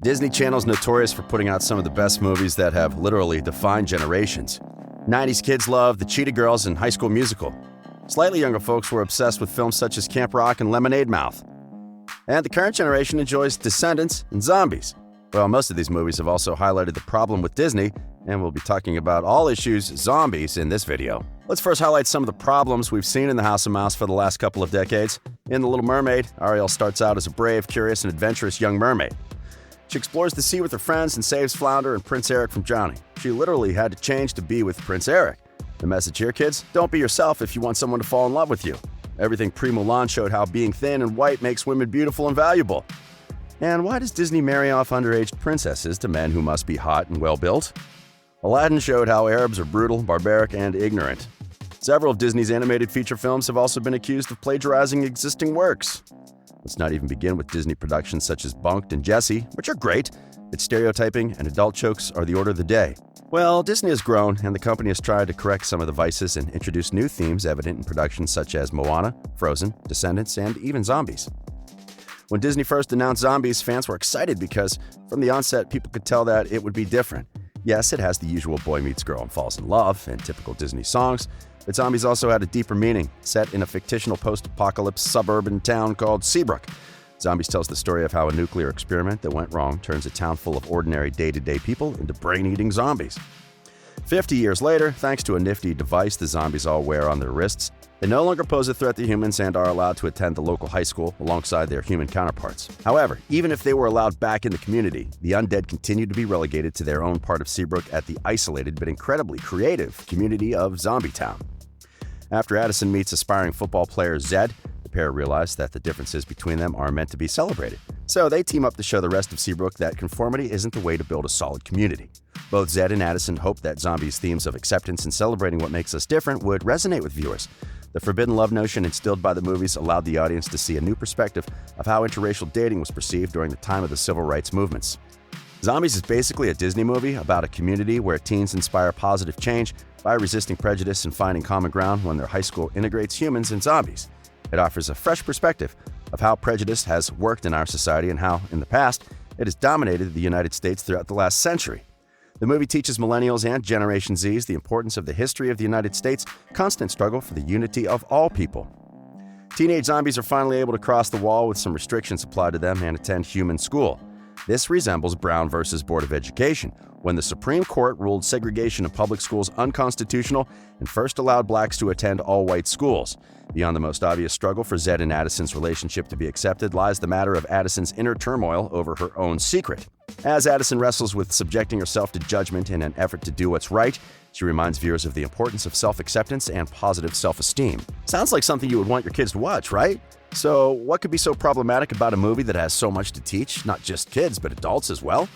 Disney Channel's notorious for putting out some of the best movies that have literally defined generations. 90s kids loved the Cheetah Girls and High School Musical. Slightly younger folks were obsessed with films such as Camp Rock and Lemonade Mouth. And the current generation enjoys Descendants and Zombies. Well, most of these movies have also highlighted the problem with Disney, and we'll be talking about all issues zombies in this video. Let's first highlight some of the problems we've seen in the House of Mouse for the last couple of decades. In The Little Mermaid, Ariel starts out as a brave, curious, and adventurous young mermaid. She explores the sea with her friends and saves Flounder and Prince Eric from drowning. She literally had to change to be with Prince Eric. The message here, kids: don't be yourself if you want someone to fall in love with you. Everything pre-Mulan showed how being thin and white makes women beautiful and valuable. And why does Disney marry off underage princesses to men who must be hot and well-built? Aladdin showed how Arabs are brutal, barbaric, and ignorant. Several of Disney's animated feature films have also been accused of plagiarizing existing works. Let's not even begin with Disney productions such as Bunked and Jessie, which are great, but stereotyping and adult jokes are the order of the day. Well, Disney has grown, and the company has tried to correct some of the vices and introduce new themes evident in productions such as Moana, Frozen, Descendants, and even Zombies. When Disney first announced Zombies, fans were excited because, from the onset, people could tell that it would be different. Yes, it has the usual boy meets girl and falls in love and typical Disney songs, but Zombies also had a deeper meaning, set in a fictional post-apocalypse suburban town called Seabrook. Zombies tells the story of how a nuclear experiment that went wrong turns a town full of ordinary day-to-day people into brain-eating zombies. 50 years later, thanks to a nifty device the zombies all wear on their wrists, they no longer pose a threat to humans and are allowed to attend the local high school alongside their human counterparts. However, even if they were allowed back in the community, the undead continued to be relegated to their own part of Seabrook at the isolated but incredibly creative community of Zombie Town. After Addison meets aspiring football player Zed, the pair realize that the differences between them are meant to be celebrated. So they team up to show the rest of Seabrook that conformity isn't the way to build a solid community. Both Zed and Addison hope that Zombies' themes of acceptance and celebrating what makes us different would resonate with viewers. The forbidden love notion instilled by the movies allowed the audience to see a new perspective of how interracial dating was perceived during the time of the civil rights movements. Zombies is basically a Disney movie about a community where teens inspire positive change by resisting prejudice and finding common ground when their high school integrates humans and zombies. It offers a fresh perspective of how prejudice has worked in our society and how, in the past, it has dominated the United States throughout the last century. The movie teaches millennials and Generation Zs the importance of the history of the United States' constant struggle for the unity of all people. Teenage zombies are finally able to cross the wall with some restrictions applied to them and attend human school. This resembles Brown versus Board of Education, when the Supreme Court ruled segregation in public schools unconstitutional and first allowed blacks to attend all-white schools. Beyond the most obvious struggle for Zed and Addison's relationship to be accepted lies the matter of Addison's inner turmoil over her own secret. As Addison wrestles with subjecting herself to judgment in an effort to do what's right, she reminds viewers of the importance of self-acceptance and positive self-esteem. Sounds like something you would want your kids to watch, right? So, what could be so problematic about a movie that has so much to teach, not just kids, but adults as well?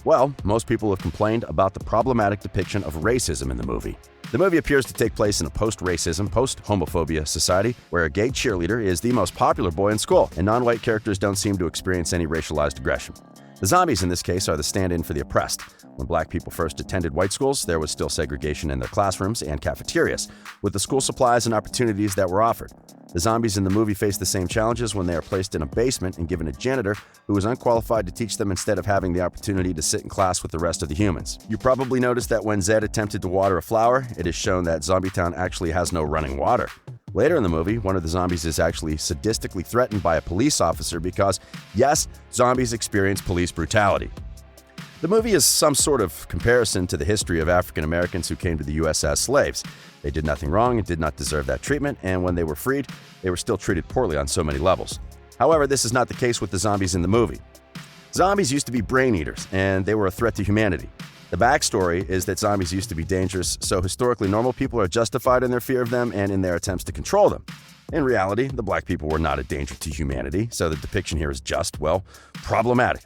Well, most people have complained about the problematic depiction of racism in the movie. The movie appears to take place in a post-racism, post-homophobia society where a gay cheerleader is the most popular boy in school, and non-white characters don't seem to experience any racialized aggression. The zombies in this case are the stand-in for the oppressed. When black people first attended white schools, there was still segregation in their classrooms and cafeterias, with the school supplies and opportunities that were offered. The zombies in the movie face the same challenges when they are placed in a basement and given a janitor who is unqualified to teach them instead of having the opportunity to sit in class with the rest of the humans. You probably noticed that when Zed attempted to water a flower, it is shown that Zombie Town actually has no running water. Later in the movie, one of the zombies is actually sadistically threatened by a police officer because, yes, zombies experience police brutality. The movie is some sort of comparison to the history of African Americans who came to the U.S. as slaves. They did nothing wrong and did not deserve that treatment, and when they were freed, they were still treated poorly on so many levels. However, this is not the case with the zombies in the movie. Zombies used to be brain eaters, and they were a threat to humanity. The backstory is that zombies used to be dangerous, so historically normal people are justified in their fear of them and in their attempts to control them. In reality, the black people were not a danger to humanity, so the depiction here is just, well, problematic.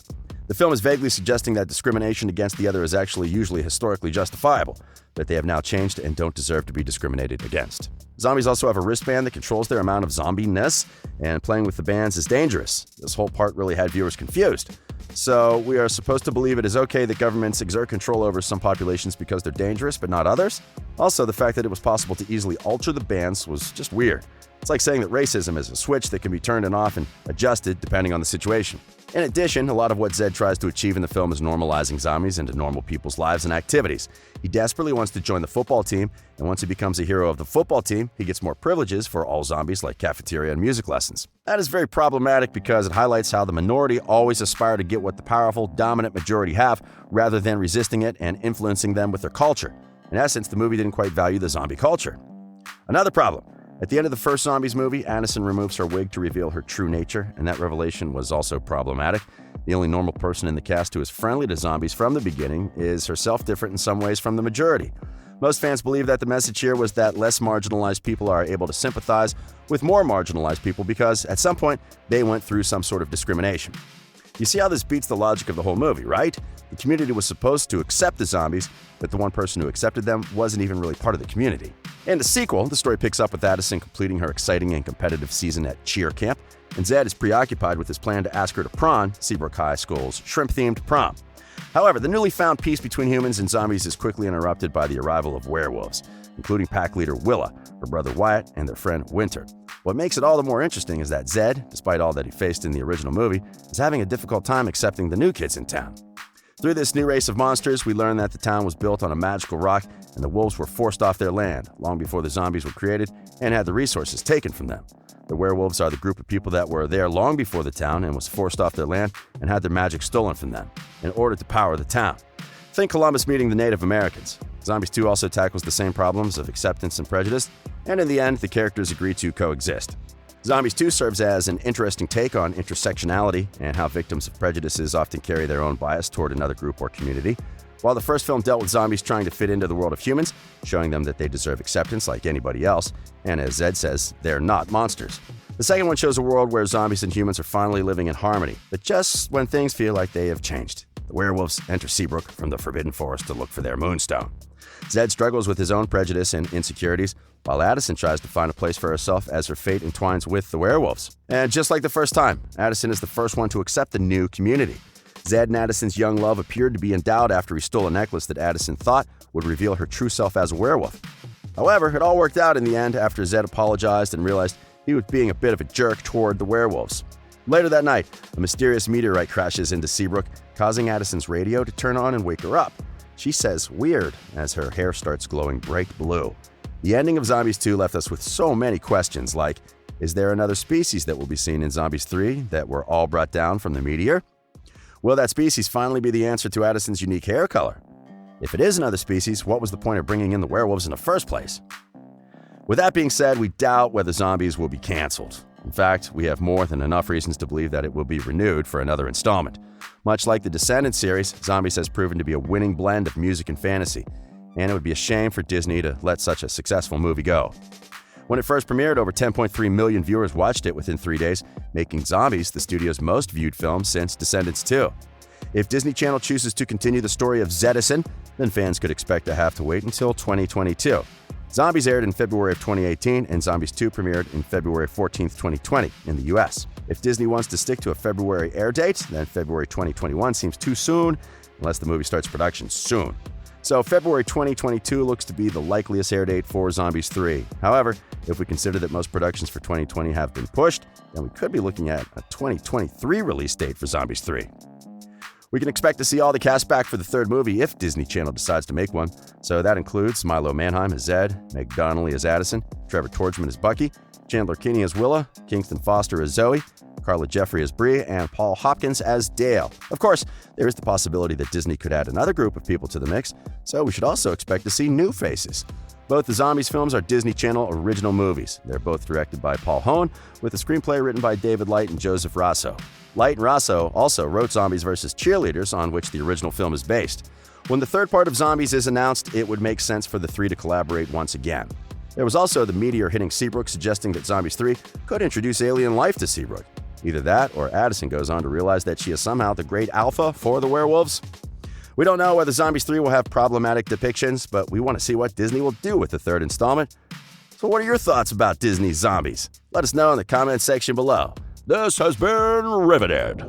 The film is vaguely suggesting that discrimination against the other is actually usually historically justifiable, but they have now changed and don't deserve to be discriminated against. Zombies also have a wristband that controls their amount of zombie-ness, and playing with the bands is dangerous. This whole part really had viewers confused. So we are supposed to believe it is okay that governments exert control over some populations because they're dangerous, but not others? Also, the fact that it was possible to easily alter the bands was just weird. It's like saying that racism is a switch that can be turned and off and adjusted depending on the situation. In addition, a lot of what Zed tries to achieve in the film is normalizing zombies into normal people's lives and activities. He desperately wants to join the football team, and once he becomes a hero of the football team, he gets more privileges for all zombies like cafeteria and music lessons. That is very problematic because it highlights how the minority always aspire to get what the powerful, dominant majority have, rather than resisting it and influencing them with their culture. In essence, the movie didn't quite value the zombie culture. Another problem. At the end of the first Zombies movie, Addison removes her wig to reveal her true nature, and that revelation was also problematic. The only normal person in the cast who is friendly to zombies from the beginning is herself different in some ways from the majority. Most fans believe that the message here was that less marginalized people are able to sympathize with more marginalized people because, at some point, they went through some sort of discrimination. You see how this beats the logic of the whole movie, right? The community was supposed to accept the zombies, but the one person who accepted them wasn't even really part of the community. In the sequel, the story picks up with Addison completing her exciting and competitive season at cheer camp, and Zed is preoccupied with his plan to ask her to prom, Seabrook High School's shrimp-themed prom. However, the newly found peace between humans and zombies is quickly interrupted by the arrival of werewolves, including pack leader Willa, her brother Wyatt, and their friend Winter. What makes it all the more interesting is that Zed, despite all that he faced in the original movie, is having a difficult time accepting the new kids in town. Through this new race of monsters, we learn that the town was built on a magical rock and the wolves were forced off their land long before the zombies were created and had the resources taken from them. The werewolves are the group of people that were there long before the town and was forced off their land and had their magic stolen from them in order to power the town. Think Columbus meeting the Native Americans. Zombies 2 also tackles the same problems of acceptance and prejudice, and in the end, the characters agree to coexist. Zombies 2 serves as an interesting take on intersectionality and how victims of prejudices often carry their own bias toward another group or community. While the first film dealt with zombies trying to fit into the world of humans, showing them that they deserve acceptance like anybody else, and as Zed says, they're not monsters. The second one shows a world where zombies and humans are finally living in harmony, but just when things feel like they have changed. The werewolves enter Seabrook from the Forbidden Forest to look for their moonstone. Zed struggles with his own prejudice and insecurities, while Addison tries to find a place for herself as her fate entwines with the werewolves. And just like the first time, Addison is the first one to accept the new community. Zed and Addison's young love appeared to be in doubt after he stole a necklace that Addison thought would reveal her true self as a werewolf. However, it all worked out in the end after Zed apologized and realized he was being a bit of a jerk toward the werewolves. Later that night, a mysterious meteorite crashes into Seabrook, causing Addison's radio to turn on and wake her up. She says "weird" as her hair starts glowing bright blue. The ending of Zombies 2 left us with so many questions like, is there another species that will be seen in Zombies 3 that were all brought down from the meteor? Will that species finally be the answer to Addison's unique hair color? If it is another species, what was the point of bringing in the werewolves in the first place? With that being said, we doubt whether Zombies will be canceled. In fact, we have more than enough reasons to believe that it will be renewed for another installment. Much like the Descendants series, Zombies has proven to be a winning blend of music and fantasy, and it would be a shame for Disney to let such a successful movie go. When it first premiered, over 10.3 million viewers watched it within 3 days, making Zombies the studio's most viewed film since Descendants 2. If Disney Channel chooses to continue the story of Zedison, then fans could expect to have to wait until 2022. Zombies aired in February of 2018, and Zombies 2 premiered in February 14, 2020 in the US. If Disney wants to stick to a February air date, then February 2021 seems too soon, unless the movie starts production soon. So February 2022 looks to be the likeliest air date for Zombies 3. However, if we consider that most productions for 2020 have been pushed, then we could be looking at a 2023 release date for Zombies 3. We can expect to see all the cast back for the third movie if Disney Channel decides to make one. So that includes Milo Manheim as Zed, Meg Donnelly as Addison, Trevor Torchman as Bucky, Chandler Keeney as Willa, Kingston Foster as Zoe, Carla Jeffrey as Bree, and Paul Hopkins as Dale. Of course, there is the possibility that Disney could add another group of people to the mix, so we should also expect to see new faces. Both the Zombies films are Disney Channel original movies. They're both directed by Paul Hohn, with a screenplay written by David Light and Joseph Rosso. Light and Rosso also wrote Zombies vs. Cheerleaders, on which the original film is based. When the third part of Zombies is announced, it would make sense for the three to collaborate once again. There was also the meteor hitting Seabrook, suggesting that Zombies 3 could introduce alien life to Seabrook. Either that, or Addison goes on to realize that she is somehow the great alpha for the werewolves. We don't know whether Zombies 3 will have problematic depictions, but we want to see what Disney will do with the third installment. So what are your thoughts about Disney's Zombies? Let us know in the comments section below. This has been Riveted.